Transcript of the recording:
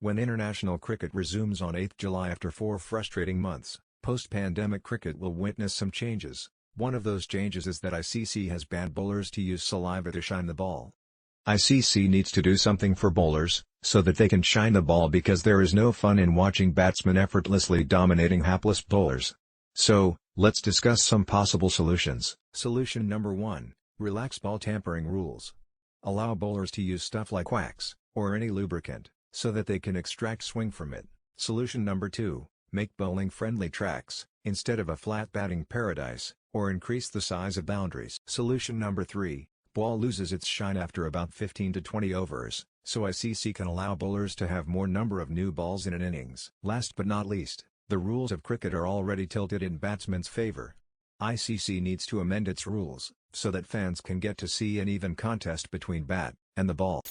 When international cricket resumes on 8 July after 4 frustrating months, post-pandemic cricket will witness some changes. One of those changes is that ICC has banned bowlers to use saliva to shine the ball. ICC needs to do something for bowlers, so that they can shine the ball, because there is no fun in watching batsmen effortlessly dominating hapless bowlers. So, let's discuss some possible solutions. Solution number 1, relax ball tampering rules. Allow bowlers to use stuff like wax, or any lubricant, so that they can extract swing from it. Solution number 2, make bowling-friendly tracks, instead of a flat batting paradise, or increase the size of boundaries. Solution number 3, ball loses its shine after about 15 to 20 overs, so ICC can allow bowlers to have more number of new balls in an innings. Last but not least, the rules of cricket are already tilted in batsmen's favor. ICC needs to amend its rules, so that fans can get to see an even contest between bat and the ball.